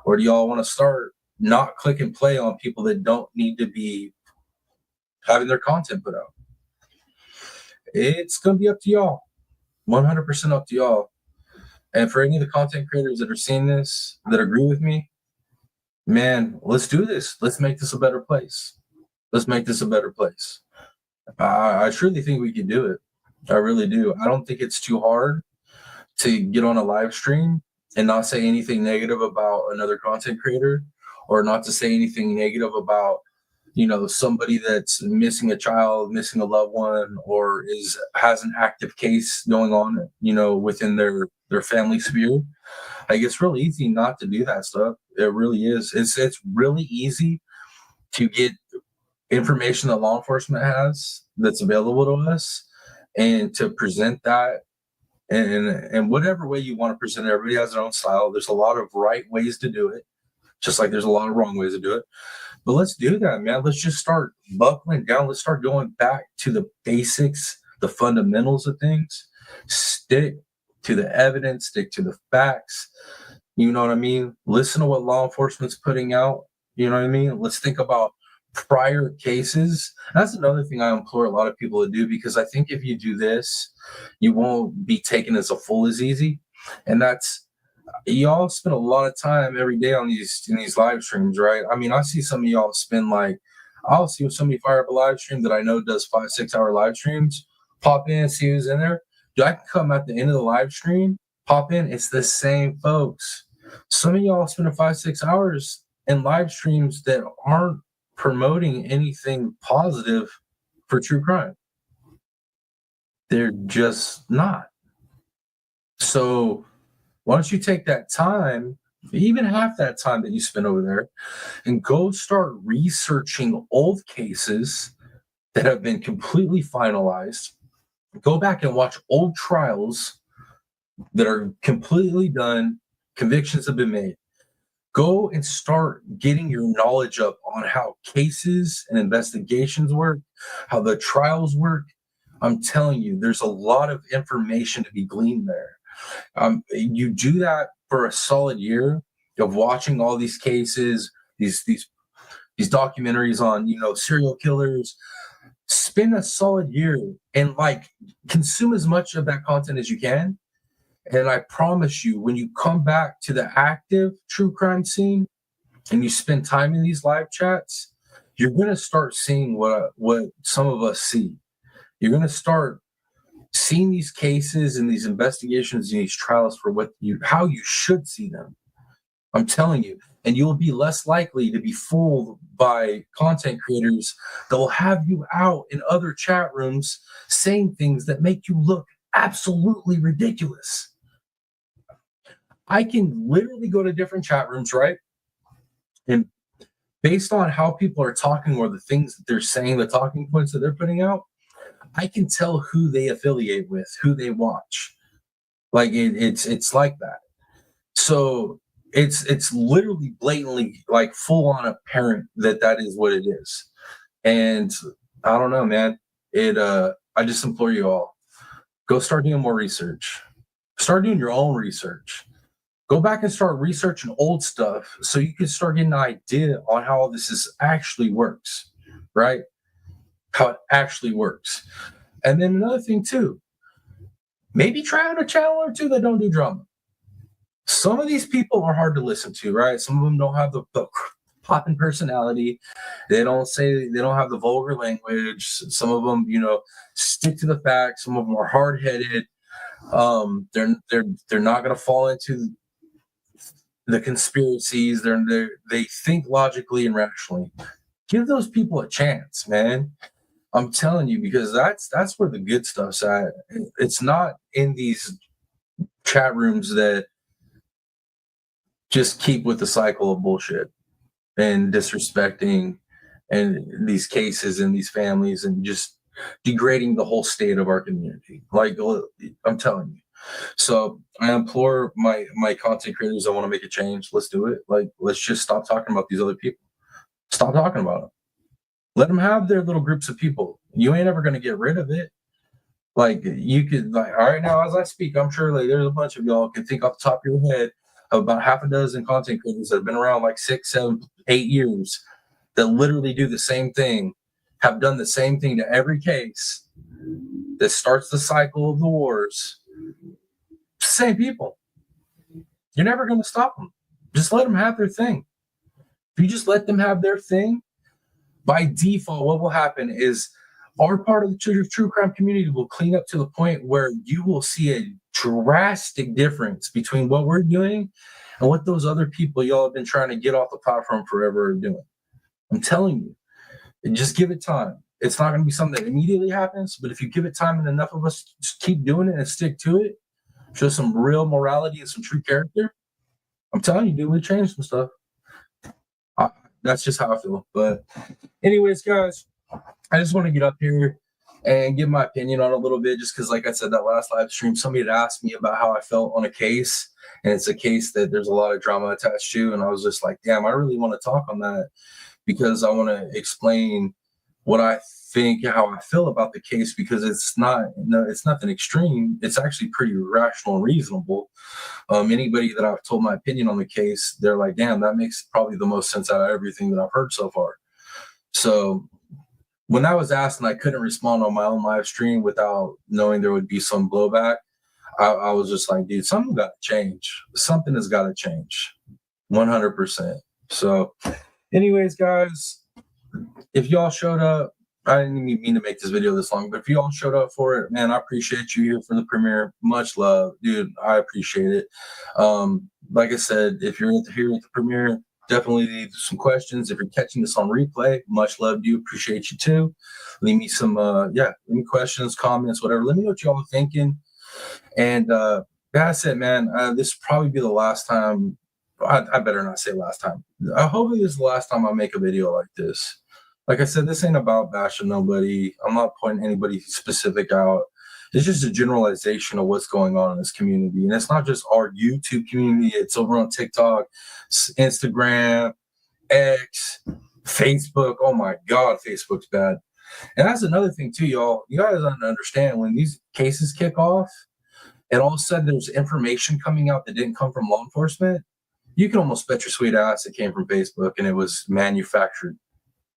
B: Or do y'all want to start not click and play on people that don't need to be having their content put out? It's gonna be up to y'all. 100% up to y'all. And for any of the content creators that are seeing this, that agree with me, man, let's do this. Let's make this a better place. Let's make this a better place. I truly think we can do it. I really do. I don't think it's too hard to get on a live stream and not say anything negative about another content creator, or not to say anything negative about, somebody that's missing a child, missing a loved one, or has an active case going on, within their family sphere. Like, it's really easy not to do that stuff. It really is. It's really easy to get information that law enforcement has that's available to us and to present that in whatever way you want to present it. Everybody has their own style. There's a lot of right ways to do it, just like there's a lot of wrong ways to do it. But let's do that, man. Let's just start buckling down. Let's start going back to the basics, the fundamentals of things. Stick to the evidence, stick to the facts. You know what I mean? Listen to what law enforcement's putting out. You know what I mean? Let's think about prior cases. That's another thing I implore a lot of people to do, because I think if you do this, you won't be taken as a fool as easy. And that's, y'all spend a lot of time every day on these live streams, right? I mean, I see some of y'all I'll see somebody fire up a live stream that I know does 5-6 hour live streams, pop in, see who's in there. Dude, I can come at the end of the live stream, pop in, it's the same folks. Some of y'all spend 5-6 hours in live streams that aren't promoting anything positive for true crime. They're just not. So why don't you take that time, even half that time that you spend over there, and go start researching old cases that have been completely finalized. Go back and watch old trials that are completely done. Convictions have been made. Go and start getting your knowledge up on how cases and investigations work, how the trials work. I'm telling you, there's a lot of information to be gleaned there. You do that for a solid year of watching all these cases, these documentaries on, serial killers. Spend a solid year and consume as much of that content as you can. And I promise you, when you come back to the active true crime scene, and you spend time in these live chats, you're going to start seeing what some of us see. You're going to start seeing these cases and these investigations and these trials for how you should see them. I'm telling you. And you'll be less likely to be fooled by content creators that will have you out in other chat rooms saying things that make you look absolutely ridiculous. I can literally go to different chat rooms, right? And based on how people are talking or the things that they're saying, the talking points that they're putting out, I can tell who they affiliate with, who they watch. Like it's like that. So it's literally blatantly, like, full on apparent that is what it is. And I don't know, man. I just implore you all, go start doing more research. Start doing your own research. Go back and start researching old stuff so you can start getting an idea on how this actually works, right? How it actually works. And then another thing too, maybe try out a channel or two that don't do drama. Some of these people are hard to listen to, right? Some of them don't have the popping personality. They don't have the vulgar language. Some of them, stick to the facts. Some of them are hard-headed. They're not going to fall into the conspiracies. They think logically and rationally. Give those people a chance, man. I'm telling you, because that's where the good stuff's at. It's not in these chat rooms that just keep with the cycle of bullshit and disrespecting and these cases and these families and just degrading the whole state of our community. Like, I'm telling you. So I implore my content creators that want to make a change. Let's do it. Like, let's just stop talking about these other people. Stop talking about them. Let them have their little groups of people. You ain't ever going to get rid of it. Like, you could, like, all right, now as I speak, I'm sure like there's a bunch of y'all can think off the top of your head of about half a dozen content creators that have been around like 6, 7, 8 years that literally do the same thing, have done the same thing to every case that starts the cycle of the wars. Same people. You're never going to stop them. Just let them have their thing. If you just let them have their thing, by default, what will happen is our part of the true crime community will clean up to the point where you will see a drastic difference between what we're doing and what those other people y'all have been trying to get off the platform forever are doing. I'm telling you, just give it time. It's not going to be something that immediately happens, but if you give it time and enough of us just keep doing it and stick to it, show some real morality and some true character, I'm telling you, dude, we change some stuff. That's just how I feel. But anyways, guys, I just want to get up here and give my opinion on a little bit, just because, like I said, that last live stream, somebody had asked me about how I felt on a case, and it's a case that there's a lot of drama attached to, and I was just like, damn, I really want to talk on that because I want to explain what I think, how I feel about the case, because it's nothing extreme. It's actually pretty rational and reasonable. Anybody that I've told my opinion on the case, they're like, damn, that makes probably the most sense out of everything that I've heard so far. So when that was asked and I couldn't respond on my own live stream without knowing there would be some blowback, I was just like, dude, something got to change. Something has got to change 100%. So anyways, guys, if y'all showed up, I didn't even mean to make this video this long, but if y'all showed up for it, man, I appreciate you here for the premiere. Much love, dude. I appreciate it. Like I said, if you're here at the premiere, definitely leave some questions. If you're catching this on replay, much love to you. Appreciate you too. Leave me some, leave me questions, comments, whatever. Let me know what y'all are thinking. And that's it, man. This will probably be the last time. I better not say last time. Hopefully this is the last time I make a video like this. Like I said, this ain't about bashing nobody. I'm not pointing anybody specific out. It's just a generalization of what's going on in this community. And it's not just our YouTube community. It's over on TikTok, Instagram, X, Facebook. Oh my God, Facebook's bad. And that's another thing too, y'all. You guys don't understand, when these cases kick off and all of a sudden there's information coming out that didn't come from law enforcement, you can almost bet your sweet ass it came from Facebook and it was manufactured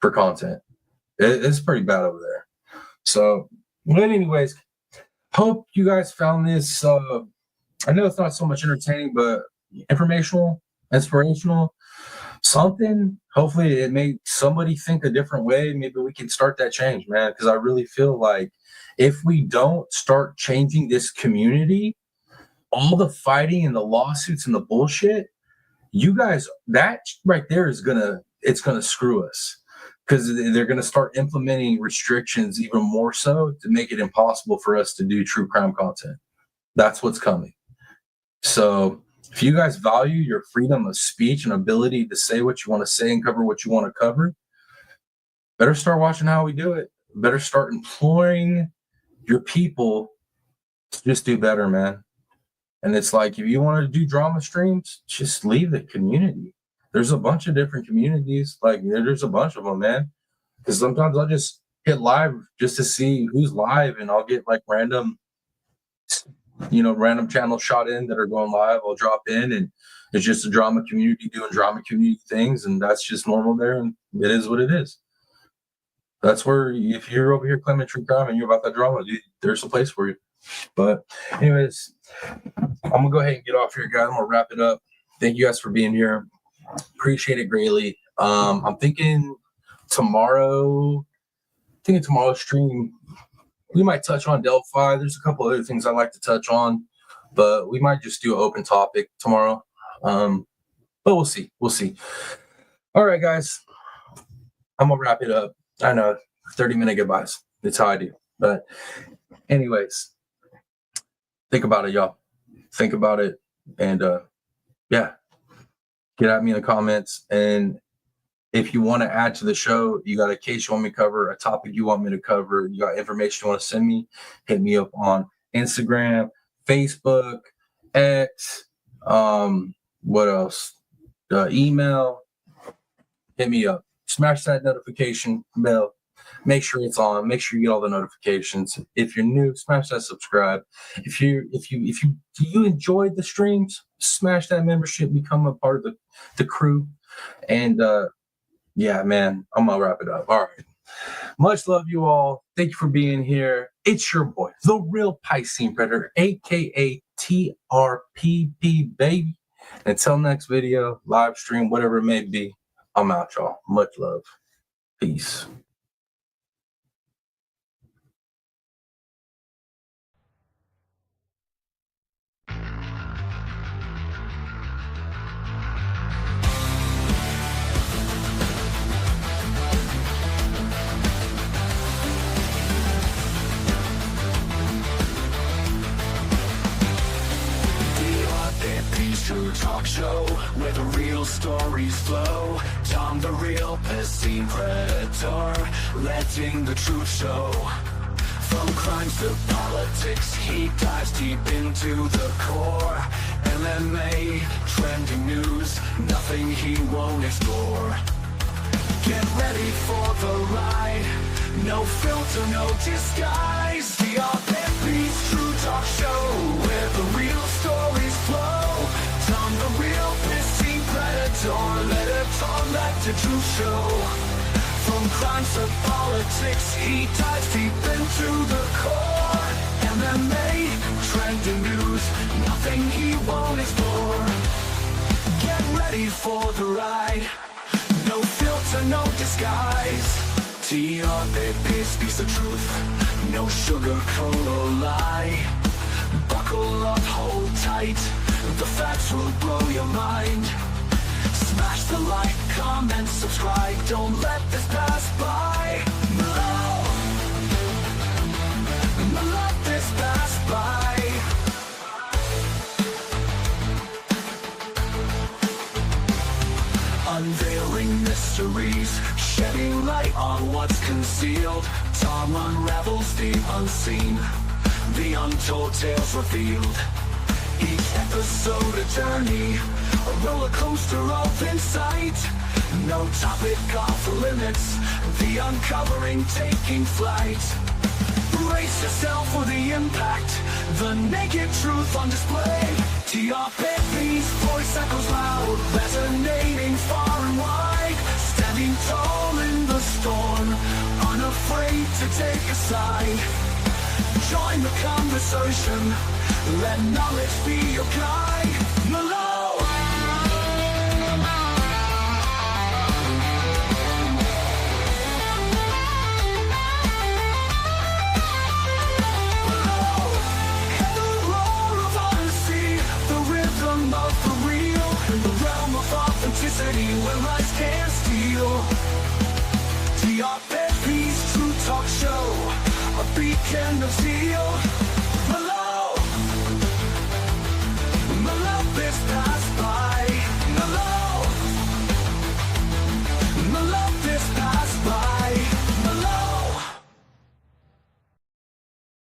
B: for content. It's pretty bad over there. So, but anyways, hope you guys found this. I know it's not so much entertaining, but informational, inspirational. something. Hopefully it made somebody think a different way. Maybe we can start that change, man, because I really feel like if we don't start changing this community, all the fighting and the lawsuits and the bullshit, you guys, that right there is it's gonna screw us, because they're gonna start implementing restrictions even more so to make it impossible for us to do true crime content. That's what's coming. So if you guys value your freedom of speech and ability to say what you want to say and cover what you want to cover, better start watching how we do it. Better start imploring your people to just do better, man. And it's like, if you want to do drama streams, just leave the community. There's a bunch of different communities. Like, there's a bunch of them, man. Because sometimes I'll just hit live just to see who's live, and I'll get like random channels shot in that are going live. I'll drop in, and it's just a drama community doing drama community things, and that's just normal there, and it is what it is. That's where, if you're over here claiming true crime and you're about that drama, dude, there's a place for you. But anyways, I'm gonna go ahead and get off here, guys. I'm gonna wrap it up. Thank you guys for being here. Appreciate it greatly. I'm thinking tomorrow's stream, we might touch on Delphi. There's a couple other things I like to touch on, but we might just do an open topic tomorrow. But we'll see. All right, guys. I'm gonna wrap it up. I know, 30-minute goodbyes. That's how I do. But anyways, think about it, y'all. Think about it. And yeah, get at me in the comments. And if you want to add to the show, you got a case you want me to cover, a topic you want me to cover, you got information you want to send me, hit me up on Instagram, Facebook, X, what else? Email. Hit me up. Smash that notification bell. Make sure it's on. Make sure you get all the notifications. If you're new, smash that subscribe. If you enjoyed the streams, smash that membership, become a part of the crew. And yeah, man, I'm gonna wrap it up. All right. Much love, you all. Thank you for being here. It's your boy, the real Piscine Predator, aka TRPP, baby. Until next video, live stream, whatever it may be, I'm out, y'all. Much love. Peace. TRPP'S True Talk Show, where the real stories flow. Tom the Real Piscine Predator, letting the truth show. From crimes to politics, he dives deep into the core. MMA, trending news, nothing he won't explore. Get ready for the ride, no filter, no disguise. TRPP'S True Talk Show, where the real stories flow. Tom the Real Piscine Predator, let it talk, let the truth show. From crimes to politics, he dives deep into the core. MMA, trending news, nothing he won't explore. Get ready for the ride, no filter, no disguise. TRPP speaks the truth, no sugarcoat or lie. Buckle up, hold tight, the facts will blow your mind. Smash the like, comment, subscribe, don't let this pass by. No, let this pass by. Unveiling mysteries, shedding light on what's concealed. Tom unravels the unseen, the untold tales revealed. Each episode a journey, a roller coaster of insight. No topic off limits, the uncovering taking flight. Brace yourself for the impact, the naked truth on display. TRPP's voice echoes loud, resonating far and wide. Standing tall in the storm, unafraid to take a side. Join the conversation, let knowledge be your guide. L.l.l.
A: of steel,